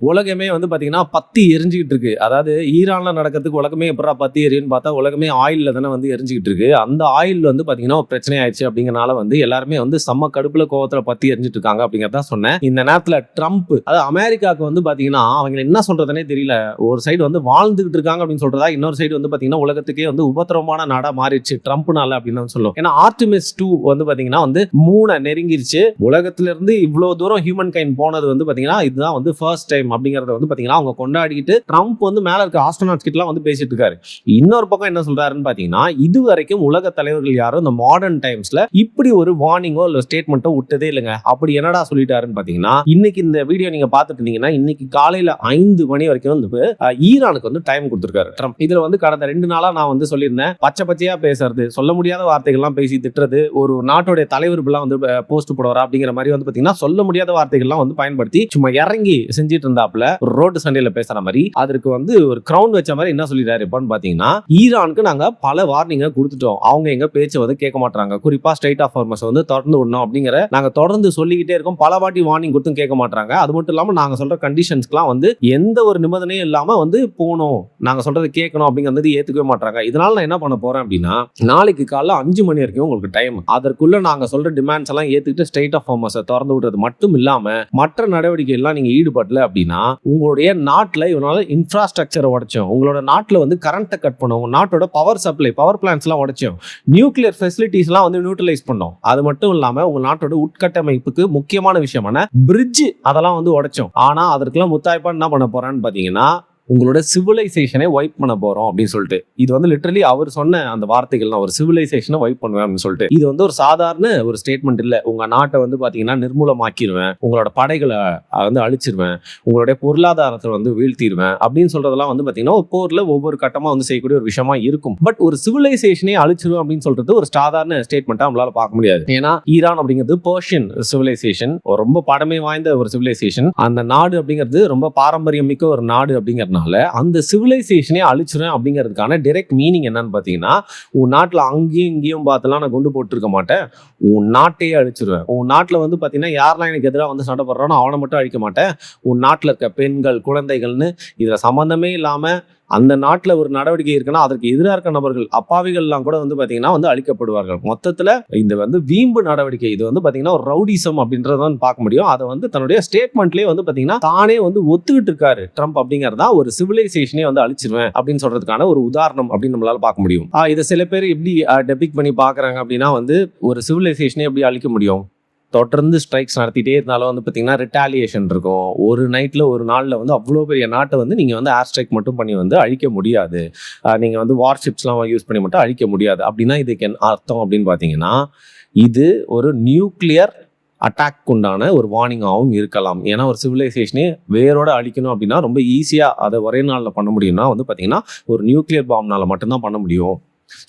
உலகமே வந்து பாத்தீங்கன்னா பத்தி எரிஞ்சுக்கிட்டு இருக்கு. அதாவது ஈரான்ல நடக்கிறதுக்கு உலகமே எப்படா பத்தி எரியும்னு பார்த்தா உலகமே ஆயில்ல தானே வந்து எரிஞ்சுக்கிட்டு இருக்கு. அந்த ஆயில் வந்து பாத்தீங்கன்னா ஒரு பிரச்சனை ஆயிடுச்சு அப்படிங்கறனால வந்து எல்லாருமே வந்து செம்ம கடுப்புல கோவத்துல பத்தி எரிஞ்சிட்டு இருக்காங்க அப்படிங்கறத சொன்னேன். இந்த நேரத்துல ட்ரம்ப், அதாவது அமெரிக்காவுக்கு வந்து பாத்தீங்கன்னா அவங்க என்ன சொல்றதுனே தெரியல. ஒரு சைடு வந்து வாழ்ந்துகிட்டு இருக்காங்க அப்படின்னு சொல்றதா, இன்னொரு சைடு வந்து பாத்தீங்கன்னா உலகத்துக்கே வந்து உபத்திரவமான நாடா மாறிடுச்சு ட்ரம்ப்னால அப்படின்னு சொல்லும். ஏன்னா ஆர்டிமிஸ் 2 வந்து பாத்தீங்கன்னா வந்து 3 நெருங்கிருச்சு. உலகத்துல இருந்து இவ்வளவு தூரம் ஹியூமன் கைண்ட் போனது வந்து பாத்தீங்கன்னா இதுதான் வந்து ஃபர்ஸ்ட் டைம் அப்படிங்கறத வந்து பாத்தீங்கன்னா அவங்க கொண்டாடிட்டு ட்ரம்ப் வந்து மேல இருக்க ஆஸ்ட்ரோநாட்ஸ் கிட்ட வந்து பேசிட்டு இருக்காரு. இன்னொரு பக்கம் என்ன சொல்றாருன்னு பாத்தீங்கன்னா, இதுவரைக்கும் உலக தலைவர்கள் யாரும் இந்த மாடர்ன் டைம்ஸ்ல இப்படி ஒரு வார்னிங்கோ இல்ல ஸ்டேட்மெண்ட்டோ விட்டதே இல்லைங்க. அப்படி என்னடா சொல்லிட்டாருன்னு பாத்தீங்கன்னா, இன்னைக்கு இந்த வீடியோ நீங்க பாத்துட்டு இருந்தீங்கன்னா இன்னைக்கு காலையில 5 மணி வரைக்கும் வந்து ஈரானுக்கு வந்து டைம் கொடுத்திருக்காரு ட்ரம்ப். இதுல வந்து கடந்த 2 நாளா நான் வந்து சொல்லியிருந்தேன், பச்சை பச்சையா பேசுறது, சொல்ல முடியாத வார்த்தைகள்லாம் பேசி திட்டுறது, ஒரு நாட்டுடைய தலைவர் வந்து போஸ்ட் போடுவாரா அப்படிங்கிற மாதிரி வந்து பாத்தீங்கன்னா சொல்ல முடியாத வார்த்தைகள்லாம் வந்து பயன்படுத்தி சும்மா இறங்கி செஞ்சிட்டு இருந்தாப்ல ஒரு ரோட்டு சண்டையில பேசுற மாதிரி. அதற்கு வந்து ஒரு கிரவுண்ட் வச்ச மாதிரி என்ன சொல்லிட்டாரு இப்பன்னு பாத்தீங்கன்னா, ஈரானுக்கு நாங்க பல வார்னிங்க கொடுத்துட்டோம், அவங்க எங்க பேச்சு வந்து கேட்க மாட்டாங்க, குறிப்பா ஸ்ட்ரைட் ஆஃப் ஹார்மஸ் வந்து திறந்து விடணும் அப்படிங்கிற நாங்க தொடர்ந்து சொல்லிக்கிட்டே இருக்கோம், பல வாட்டி வார்னிங் கொடுத்தும் கேட்க மாட்டாங்க. அது மட்டும் இல்லாம நாங்க சொல்ற கண்டிஷன்ஸ்க்குலாம் வந்து எந்த ஒரு நிபந்தனையும் இல்லாம வந்து போகணும், நாங்க சொல்றது கேட்கணும் அப்படிங்கிறது ஏத்துக்கவே மாட்டாங்க. இதனால நான் என்ன பண்ண போறேன் அப்படின்னா, நாளைக்கு காலைல 5 மணி வரைக்கும் உங்களுக்கு டைம், அதற்குள்ள நாங்க சொல்ற டிமாண்ட்ஸ் எல்லாம் ஏத்துக்கிட்டு ஸ்ட்ரைட் ஆஃப் ஹார்மஸ் திறந்து விடுறது மட்டும் இல்லாம மற்ற நடவடிக்கை எல்லாம் நீங்க ஈடுபடல அப்படின்னா உங்களுடைய நாட்டுல இவனால இன்ஃப்ராஸ்ட்ரக்சரை உடைச்சோம், உங்களோட நாட்டுல வந்து கரண்ட்டை கட் பண்ணோம், உங்க நாட்டோட பவர் சப்ளை பவர் பிளான்ஸ் எல்லாம் உடைச்சோம், நியூக்ளியர் ஃபெசிலிட்டிஸ் எல்லாம் வந்து நியூட்ரலைஸ் பண்ணோம், அது மட்டும் இல்லாம உங்க நாட்டோட உட்கட்டமைப்புக்கு முக்கியமான விஷயமான பிரிட்ஜ் அதெல்லாம் வந்து உடைச்சோம். ஆனா அதற்கெல்லாம் முத்தாய்ப்பா என்ன பண்ண போறான்னு பாத்தீங்கன்னா உங்களோட சிவிலைசேஷனை வைப் பண்ண போறோம் அப்படின்னு சொல்லிட்டு. இது வந்து லிட்டரலி அவர் சொன்ன அந்த வார்த்தைகள் தான், ஒரு சிவிலைசேஷனை வைப் பண்ணுவேன் அப்படின்னு சொல்லிட்டு. இது வந்து ஒரு சாதாரண ஒரு ஸ்டேட்மெண்ட் இல்ல. உங்க நாட்டை வந்து பாத்தீங்கன்னா நிர்மூலமாக்கிடுவேன், உங்களோட படைகளை வந்து அழிச்சிருவேன், உங்களுடைய பொருளாதாரத்தை வந்து வீழ்த்திடுவேன் அப்படின்னு சொல்றதெல்லாம் வந்து பாத்தீங்கன்னா ஒரு போர்ல ஒவ்வொரு கட்டமா வந்து செய்யக்கூடிய ஒரு விஷயமா இருக்கும். பட் ஒரு சிவிலைசேஷனே அழிச்சிருவேன் அப்படின்னு சொல்றது ஒரு சாதாரண ஸ்டேட்மெண்ட்டா நம்மளால பார்க்க முடியாது. ஏன்னா ஈரான் அப்படிங்கிறது பெர்ஷியன் சிவிலைசேஷன், ரொம்ப பழமை வாய்ந்த ஒரு சிவிலைசேஷன். அந்த நாடு அப்படிங்கிறது ரொம்ப பாரம்பரியம் மிக்க ஒரு நாடு அப்படிங்கிறது அந்த சிவிலைசேஷனே அழிச்சிரும் அப்படிங்கிறதுக்கான டைரக்ட் மீனிங் என்னன்னு பாத்தீங்கன்னா, உன் நாட்டுல அங்கேயும் இங்கேயும் பார்த்தெல்லாம் நான் கொண்டு போட்டு இருக்க மாட்டேன், உன் நாட்டையே அழிச்சிருவேன். உன் நாட்டுல வந்து பாத்தீங்கன்னா யாரெல்லாம் எனக்கு எதிராக வந்து சண்டை போடுறானோ அவனை மட்டும் அழிக்க மாட்டேன், உன் நாட்டுல இருக்க பெண்கள் குழந்தைகள்னு இதுல சம்பந்தமே இல்லாம அந்த நாட்டுல ஒரு நடவடிக்கை இருக்குன்னா அதற்கு எதிராக இருக்க நபர்கள் அப்பாவிகள்லாம் கூட வந்து பாத்தீங்கன்னா வந்து அழிக்கப்படுவார்கள். மொத்தத்துல இந்த வந்து வீம்பு நடவடிக்கை, இது வந்து பாத்தீங்கன்னா ஒரு ரவுடிசம் அப்படின்றத பார்க்க முடியும். அதை வந்து தன்னுடைய ஸ்டேட்மெண்ட்லயே வந்து பாத்தீங்கன்னா தானே வந்து ஒத்துக்கிட்டு இருக்காரு ட்ரம்ப். அப்படிங்கறதா ஒரு சிவிலைசேஷனே வந்து அழிச்சிருவேன் அப்படின்னு சொல்றதுக்கான ஒரு உதாரணம் அப்படின்னு நம்மளால பார்க்க முடியும். இதை சில பேர் எப்படி டெபிக் பண்ணி பாக்குறாங்க அப்படின்னா வந்து ஒரு சிவிலைசேஷனே எப்படி அழிக்க முடியும், தொடர்ந்து ஸ்ட்ரைக்ஸ் நடத்திட்டே இருந்தாலும் வந்து பார்த்தீங்கன்னா ரிட்டாலியேஷன் இருக்கும். ஒரு நைட்டில் ஒரு நாளில் வந்து அவ்வளோ பெரிய நாட்டை வந்து நீங்கள் வந்து ஏர் ஸ்ட்ரைக் மட்டும் பண்ணி வந்து அழிக்க முடியாது, நீங்கள் வந்து வார்ஷிப்ஸ்லாம் யூஸ் பண்ணி மட்டும் அழிக்க முடியாது. அப்படின்னா இதுக்கு என்ன அர்த்தம் அப்படின்னு பார்த்தீங்கன்னா, இது ஒரு நியூக்ளியர் அட்டாக் உண்டான ஒரு வார்னிங்காகவும் இருக்கலாம். ஏன்னா ஒரு சிவிலைசேஷனே வேரோட அழிக்கணும் அப்படின்னா ரொம்ப ஈஸியாக அதை ஒரே நாளில் பண்ண முடியும்னா வந்து பார்த்தீங்கன்னா ஒரு நியூக்ளியர் பாம்னால மட்டும்தான் பண்ண முடியும்.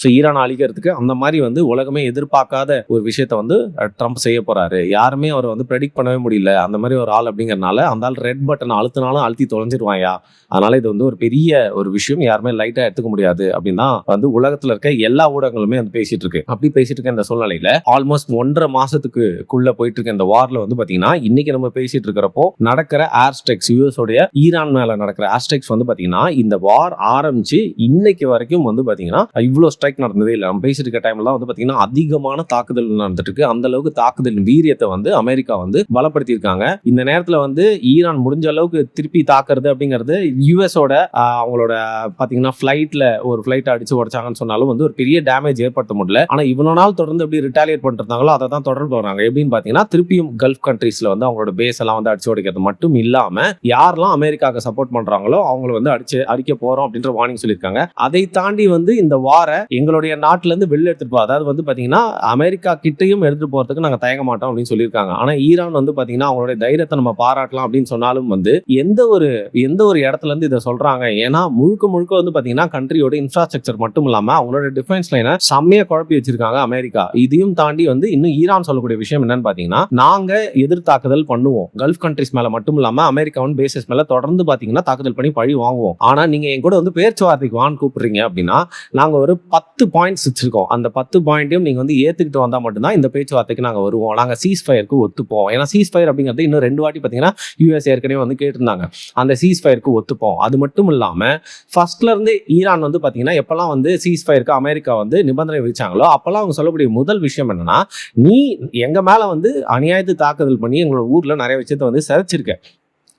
ஸோ ஈரான் அழிக்கிறதுக்கு அந்த மாதிரி வந்து உலகமே எதிர்பார்க்காத ஒரு விஷயத்த வந்து ட்ரம்ப் செய்ய போறாரு. யாருமே அவரை வந்து ப்ரெடிக்ட் பண்ணவே முடியல அந்த மாதிரி ஒரு ஆள் அப்படிங்கிறனால. அந்த ஆள் ரெட் பட்டன் அழுத்தினாலும் அழுத்தி தொலைஞ்சிருவாயா, அதனால இது வந்து ஒரு பெரிய ஒரு விஷயம், யாருமே லைட்டா எடுத்துக்க முடியாது அப்படின்னு தான் வந்து உலகத்துல இருக்க எல்லா ஊடகங்களுமே வந்து பேசிட்டு இருக்கு. அப்படி பேசிட்டு இருக்க இந்த சூழ்நிலையில ஆல்மோஸ்ட் 1.5 மாசத்துக்குள்ள போயிட்டு இருக்க இந்த வார்ல வந்து பாத்தீங்கன்னா இன்னைக்கு நம்ம பேசிட்டு இருக்கிறப்போ நடக்கிற ஏர் ஸ்ட்ரைக்ஸ், யூஎஸ் உடைய ஈரான் மேல நடக்கிற ஏர் ஸ்ட்ரைக்ஸ் வந்து பாத்தீங்கன்னா இந்த வார் ஆரம்பிச்சு இன்னைக்கு வரைக்கும் வந்து பாத்தீங்கன்னா இவ்வளவு ஸ்ட்ரைக் நடந்ததே இல்லை. நம்ம பேசிட்டு இருக்க டைம்ல வந்து பாத்தீங்கன்னா அதிகமான தாக்குதல் நடந்துட்டு இருக்கு. அந்த அளவுக்கு தாக்குதல் வீரியத்தை வந்து அமெரிக்கா வந்து பலப்படுத்தி இருக்காங்க. இந்த நேரத்துல வந்து ஈரான் முடிஞ்ச அளவுக்கு திருப்பி தாக்குறது அப்படிங்கிறது யூஎஸோட அவங்களோட பாத்தீங்கன்னா ஃபிளைட்ல ஒரு ஃபிளைட் அடிச்சு உடைச்சாங்கன்னு சொன்னாலும் வந்து ஒரு பெரிய டேமேஜ் ஏற்படுத்த முடியல. ஆனா இவ்வளவு நாள் தொடர்ந்து எப்படி ரிட்டாலியேட் பண்ணிருந்தாங்களோ அதை தான் தொடர்ந்து வராங்க. எப்படின்னு பாத்தீங்கன்னா திருப்பியும் கல்ஃப் கண்ட்ரீஸ்ல வந்து அவங்களோட பேஸ் எல்லாம் வந்து அடிச்சு உடைக்கிறது மட்டும் இல்லாம யாரெல்லாம் அமெரிக்காவுக்கு சப்போர்ட் பண்றாங்களோ அவங்களை வந்து அடிக்க போறோம் அப்படின்ற வார்னிங் சொல்லியிருக்காங்க. அதை தாண்டி வந்து இந்த வார எங்களுடைய நாட்டுல இருந்து வெளில எடுத்துட்டு போ, அதாவது வந்து பாத்தீங்கன்னா அமெரிக்கா கிட்டையும் எடுத்துட்டு போறதுக்கு நாங்க தயங்க மாட்டோம் அப்படின்னு சொல்லியிருக்காங்க. ஆனா ஈரான் வந்து பாத்தீங்கன்னா அவங்களுடைய தைரியத்தை நம்ம பாராட்டலாம் அப்படின்னு சொன்னாலும் வந்து எந்த ஒரு இடத்துல இருந்து இதை சொல்றாங்க. ஏன்னா முழுக்க வந்து பாத்தீங்கன்னா கண்ட்ரியோட இன்ஃப்ராஸ்ட்ரக்சர் மட்டும் இல்லாம அவங்களோட டிஃபென்ஸ் லைனை செம்மையா குழப்பி வச்சிருக்காங்க அமெரிக்கா. இதையும் தாண்டி வந்து இன்னும் ஈரான் சொல்லக்கூடிய விஷயம் என்னன்னு பாத்தீங்கன்னா, நாங்க எதிர்த்தாக்குதல் பண்ணுவோம் கல்ஃப் கண்ட்ரிஸ் மேல மட்டும் இல்லாம அமெரிக்காவின் பேசஸ் மேல தொடர்ந்து பாத்தீங்கன்னா தாக்குதல் பண்ணி பழி வாங்குவோம். ஆனா நீங்க என் கூட வந்து பேச்சுவார்த்தைக்கு வான்னு கூப்பிடுறீங்க அப்படின்னா நாங்க ஒரு 10 பாயிண்ட்ஸ் வச்சிருக்கோம். அந்த 10 பாயிண்ட்டையும் நீங்க வந்து ஏத்துக்கிட்டு வந்தா மட்டும் தான் இந்த பேச்சுவார்த்தைக்கு நாங்க வருவோம். நாங்க சீஸ் ஃபயருக்கு ஒத்துப்போம். ஏன்னா சீஸ் ஃபயர் அப்படிங்கிறது இன்னும் 2 வாட்டி பார்த்தீங்கன்னா யுஎஸ் ஏற்கனவே வந்து கேட்டிருந்தாங்க. அந்த சீஸ் ஃபயருக்கு ஒத்துப்போம். அது மட்டும் இல்லாம ஃபர்ஸ்ட்ல இருந்து ஈரான் வந்து பார்த்தீங்கன்னா எப்பெல்லாம் வந்து சீஸ் ஃபயருக்கு அமெரிக்கா வந்து நிபந்தனை விதிச்சாங்களோ அப்பெல்லாம் அவங்க சொல்லக்கூடிய முதல் விஷயம் என்னன்னா, நீ எங்க மேல வந்து அநியாயத்து தாக்குதல் பண்ணி எங்களோட ஊர்ல நிறைய விஷயத்த வந்து சிதைச்சிருக்க.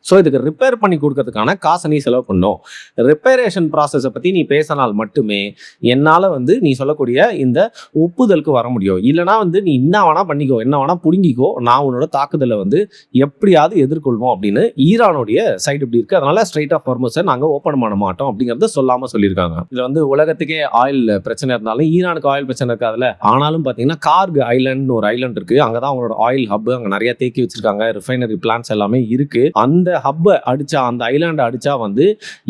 ஸோ இதுக்கு ரிப்பேர் பண்ணி கொடுக்கறதுக்கான காசை நீ செலவு பண்ணும். ரிப்பேரேஷன் ப்ராசஸை பற்றி நீ பேசினால் மட்டுமே என்னால் வந்து நீ சொல்லக்கூடிய இந்த ஒப்புதலுக்கு வர முடியும். இல்லைனா வந்து நீ என்ன வேணா பண்ணிக்கோ, என்ன வேணா பிடுங்கிக்கோ, நான் உன்னோட தாக்குதலை வந்து எப்படியாவது எதிர்கொள்வோம் அப்படின்னு ஈரானுடைய சைடு இப்படி இருக்குது. அதனால ஸ்ட்ரைட் ஆஃப் ஹார்மஸை நாங்கள் ஓப்பன் பண்ண மாட்டோம் அப்படிங்கிறத சொல்லாமல் சொல்லியிருக்காங்க. இதில் வந்து உலகத்துக்கே ஆயில் பிரச்சனை இருந்தாலும் ஈரானுக்கு ஆயில் பிரச்சனை இருக்காதுல்ல. ஆனாலும் பார்த்தீங்கன்னா கார்க் ஐலண்ட்னு ஒரு ஐலண்ட் இருக்குது. அங்கே தான் அவங்களோட ஆயில் ஹப் அங்கே நிறைய தேக்கி வச்சிருக்காங்க. ரிஃபைனரி பிளான்ஸ் எல்லாமே இருக்குது. அந்த ஹப்பை அடிச்சா, அந்த ஐலாண்டை அடிச்சா வந்து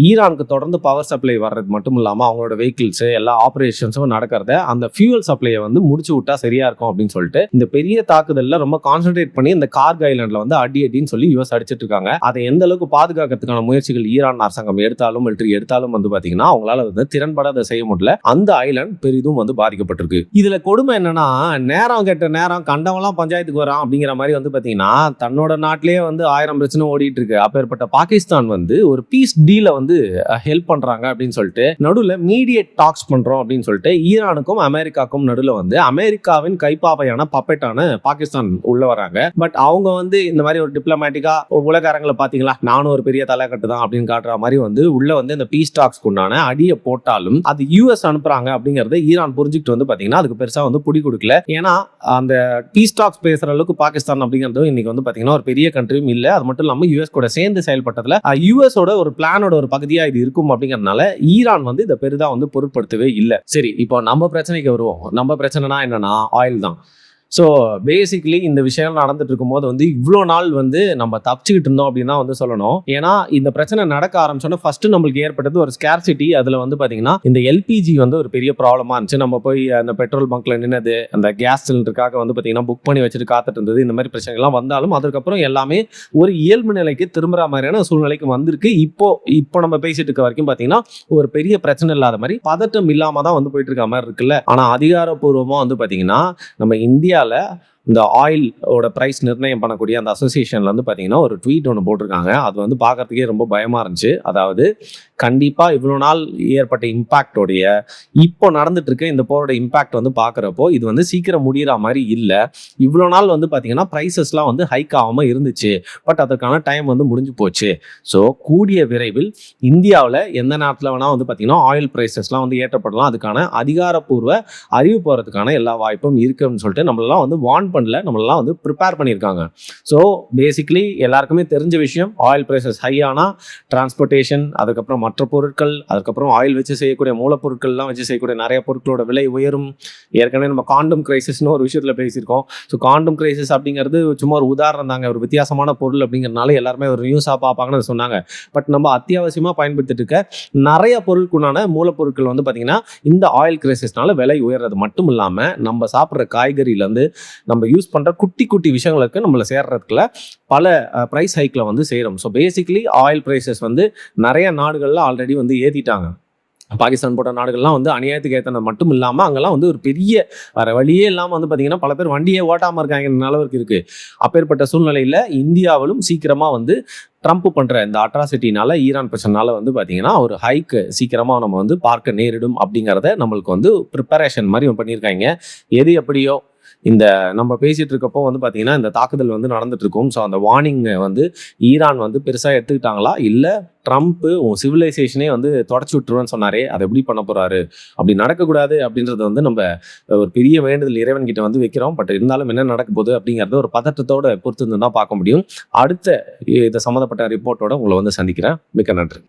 ஈரானுக்கு தொடர்ந்து பவர் சப்ளை வர்றது மட்டும் இல்லாமல் அவங்களோட வெஹிக்கிள்ஸ் எல்லா ஆப்ரேஷன்ஸும் நடக்கிறத அந்த ஃபியூவல் சப்ளையை வந்து முடிச்சு விட்டா சரியா இருக்கும் அப்படின்னு சொல்லிட்டு இந்த பெரிய தாக்குதலில் ரொம்ப கான்சென்ட்ரேட் பண்ணி இந்த கார்க் ஐலாண்டில் வந்து அடின்னு சொல்லி யூஎஸ் அடிச்சிட்டு இருக்காங்க. அதை எந்த அளவுக்கு பாதுகாக்கிறதுக்கான முயற்சிகள் ஈரான் அரசாங்கம் எடுத்தாலும் மிலிட்டரி எடுத்தாலும் வந்து பார்த்தீங்கன்னா அவங்களால வந்து திறன்பட அதை செய்ய முடியல. அந்த ஐலாண்ட் பெரிதும் வந்து பாதிக்கப்பட்டிருக்கு. இதுல கொடுமை என்னன்னா, நேரம் கெட்ட நேரம் கண்டவெல்லாம் பஞ்சாயத்துக்கு வரான் அப்படிங்கிற மாதிரி வந்து பார்த்தீங்கன்னா தன்னோட நாட்டிலேயே வந்து 1000 பிரச்சனை ஓடிட்டு இருக்கு. அப்பேற்பட்ட பாகிஸ்தான் வந்து ஒரு பீஸ் டீலை வந்து ஹெல்ப் பண்றாங்க அப்படின்னு சொல்லிட்டு நடுவில் மீடியேட் டாக்ஸ் பண்றோம் அப்படின்னு சொல்லிட்டு ஈரானுக்கும் அமெரிக்காவுக்கும் நடுவில் வந்து அமெரிக்காவின் கைப்பாவையான பப்பெட்டான பாகிஸ்தான் உள்ள வராங்க. பட் அவங்க வந்து இந்த மாதிரி ஒரு டிப்ளமேட்டிக்கா உலக அரங்களை பாத்தீங்களா, நானும் ஒரு பெரிய தலைக்கட்டு தான் அப்படின்னு காட்டுற மாதிரி வந்து உள்ள வந்து இந்த பீஸ் டாக்ஸ்க்கு உண்டான அடியை போட்டாலும் அது யூஎஸ் அனுப்புறாங்க அப்படிங்கறத ஈரான் புரிஞ்சுக்கிட்டு வந்து பாத்தீங்கன்னா அதுக்கு பெருசா வந்து புடி கொடுக்கல. ஏன்னா அந்த பீஸ் டாக்ஸ் பேசுற அளவுக்கு பாகிஸ்தான் அப்படிங்கிறது இன்னைக்கு வந்து பாத்தீங்கன்னா ஒரு பெரிய கண்ட்ரியும் இல்லை. அது மட்டும் இல்லாமல் யூஎஸ் கூட சேர்ந்து செயல்பட்டதுல யூஎஸோட ஒரு பிளானோட ஒரு பகுதியா இது இருக்கும் அப்படிங்கறதுனால ஈரான் வந்து இதை பெரிதா வந்து பொருட்படுத்தவே இல்லை. சரி, இப்போ நம்ம பிரச்சனைக்கு வருவோம். நம்ம பிரச்சனைனா என்னன்னா ஆயில் தான். ஸோ பேசிக்லி இந்த விஷயம் நடந்துட்டு இருக்கும்போது வந்து இவ்வளோ நாள் வந்து நம்ம தப்பிச்சுக்கிட்டு இருந்தோம் அப்படின்னு தான் வந்து சொல்லணும். ஏன்னா இந்த பிரச்சனை நடக்க ஆரம்பிச்சோன்னா ஃபர்ஸ்ட் நம்மளுக்கு ஏற்பட்டது ஒரு ஸ்கேர்சிட்டி. அதில் வந்து பார்த்தீங்கன்னா இந்த எல்பிஜி வந்து ஒரு பெரிய ப்ராப்ளமாக இருந்துச்சு. நம்ம போய் அந்த பெட்ரோல் பங்க்ல நின்னது, அந்த கேஸ் சிலிண்டருக்காக வந்து பார்த்தீங்கன்னா புக் பண்ணி வச்சுட்டு காத்துட்டு இருந்தது, இந்த மாதிரி பிரச்சனைகள்லாம் வந்தாலும் அதுக்கப்புறம் எல்லாமே ஒரு இயல்பு நிலைக்கு திரும்புற மாதிரியான சூழ்நிலைக்கு வந்திருக்கு. இப்போ நம்ம பேசிட்டு இருக்க வரைக்கும் பார்த்தீங்கன்னா ஒரு பெரிய பிரச்சனை இல்லாத மாதிரி பதட்டம் இல்லாம தான் வந்து போயிட்டு இருக்க மாதிரி இருக்குல்ல. ஆனால் அதிகாரப்பூர்வமாக வந்து பார்த்தீங்கன்னா நம்ம இந்தியாவில் இந்த ஆயிலோட பிரைஸ் நிர்ணயம் பண்ணக்கூடிய அந்த அசோசியேஷன்ல வந்து பார்த்தீங்கன்னா ஒரு ட்வீட் ஒன்று போட்டிருக்காங்க. அது வந்து பார்க்கறதுக்கே ரொம்ப பயமா இருந்துச்சு. அதாவது கண்டிப்பாக இவ்வளோ நாள் ஏற்பட்ட இம்பேக்டோடைய இப்போ நடந்துட்டு இருக்க இந்த போரோட இம்பேக்ட் வந்து பார்க்குறப்போ இது வந்து சீக்கிரம் முடிகிற மாதிரி இல்லை. இவ்வளோ நாள் வந்து பார்த்தீங்கன்னா ப்ரைஸஸ்லாம் வந்து ஹைக் ஆகாமல் இருந்துச்சு. பட் அதுக்கான டைம் வந்து முடிஞ்சு போச்சு. ஸோ கூடிய விரைவில் இந்தியாவில் எந்த நேரத்தில் வேணால் வந்து பார்த்தீங்கன்னா ஆயில் ப்ரைஸஸ்லாம் வந்து ஏற்றப்படலாம். அதுக்கான அதிகாரப்பூர்வ அறிவு போகிறதுக்கான எல்லா வாய்ப்பும் இருக்குன்னு சொல்லிட்டு நம்மளெல்லாம் வந்து வார்ன் பண்ணல, நம்மளெல்லாம் வந்து ப்ரிப்பேர் பண்ணியிருக்காங்க. ஸோ பேசிக்லி எல்லாருக்குமே தெரிஞ்ச விஷயம், ஆயில் ப்ரைஸஸ் ஹை ஆனால் டிரான்ஸ்போர்ட்டேஷன், அதுக்கப்புறம் மற்ற பொருட்கள், அதுக்கப்புறம் ஆயில் வச்சு செய்யக்கூடிய மூலப்பொருட்கள்லாம் வச்சு செய்யக்கூடிய நிறைய பொருட்களோட விலை உயரும். ஏற்கனவே நம்ம காண்டம் கிரைசிஸ்னு ஒரு விஷயத்தில் பேசியிருக்கோம். ஸோ காண்டம் கிரைசிஸ் அப்படிங்கிறது சும்மா ஒரு உதாரணம் தாங்க, ஒரு வித்தியாசமான பொருள் அப்படிங்கிறதுனால எல்லாருமே ஒரு நியூஸாக பார்ப்பாங்கன்னு சொன்னாங்க. பட் நம்ம அத்தியாவசியமாக பயன்படுத்திட்டு இருக்க நிறைய பொருட்களுக்கான மூலப்பொருட்கள் வந்து பார்த்திங்கன்னா இந்த ஆயில் கிரைசிஸ்னால விலை உயர்றது மட்டும் இல்லாமல் நம்ம சாப்பிட்ற காய்கறியிலேருந்து நம்ம யூஸ் பண்ணுற குட்டி குட்டி விஷயங்களுக்கு நம்மளை சேர்றதுக்குள்ள பல ப்ரைஸ் ஹைக்கில் வந்து செய்கிறோம். ஸோ பேசிக்லி ஆயில் ப்ரைஸஸ் வந்து நிறைய நாடுகளில் ஆல்ரெடி வந்து ஏற்றிட்டாங்க. பாகிஸ்தான் போட்ட நாடுகள்லாம் வந்து அநியாயத்துக்கு ஏற்றினது மட்டும் இல்லாமல் அங்கெல்லாம் வந்து ஒரு பெரிய வேறு வழியே இல்லாமல் வந்து பார்த்திங்கன்னா பல பேர் வண்டியே ஓட்டாமல் இருக்காங்க அளவுக்கு இருக்குது. அப்பேற்பட்ட சூழ்நிலையில் இந்தியாவிலும் சீக்கிரமாக வந்து ட்ரம்ப் பண்ணுற இந்த அட்ராசிட்டினால, ஈரான் பிரச்சனைனால வந்து பார்த்திங்கன்னா ஒரு ஹைக்கு சீக்கிரமாக நம்ம வந்து பார்க்க நேரிடும் அப்படிங்கிறத நம்மளுக்கு வந்து ப்ரிப்பரேஷன் மாதிரி பண்ணியிருக்காங்க. எது எப்படியோ இந்த நம்ம பேசிகிட்டு இருக்கப்போ வந்து பார்த்திங்கன்னா இந்த தாக்குதல் வந்து நடந்துட்டு இருக்கும். ஸோ அந்த வார்னிங்கை வந்து ஈரான் வந்து பெருசாக எடுத்துக்கிட்டாங்களா, இல்லை ட்ரம்ப்பு சிவிலைசேஷனே வந்து தொடச்சி விட்டுருவேன்னு சொன்னாரே, அதை எப்படி பண்ண போகிறாரு, அப்படி நடக்கக்கூடாது அப்படின்றத வந்து நம்ம ஒரு பெரிய வேண்டுதல் இறைவன்கிட்ட வந்து வைக்கிறோம். பட் இருந்தாலும் என்ன நடக்க போகுது அப்படிங்கிறத ஒரு பதட்டத்தோட பொறுத்து தான் பார்க்க முடியும். அடுத்த இதை சம்மந்தப்பட்ட ரிப்போர்ட்டோட உங்களை வந்து சந்திக்கிறேன். மிக்க நன்றி.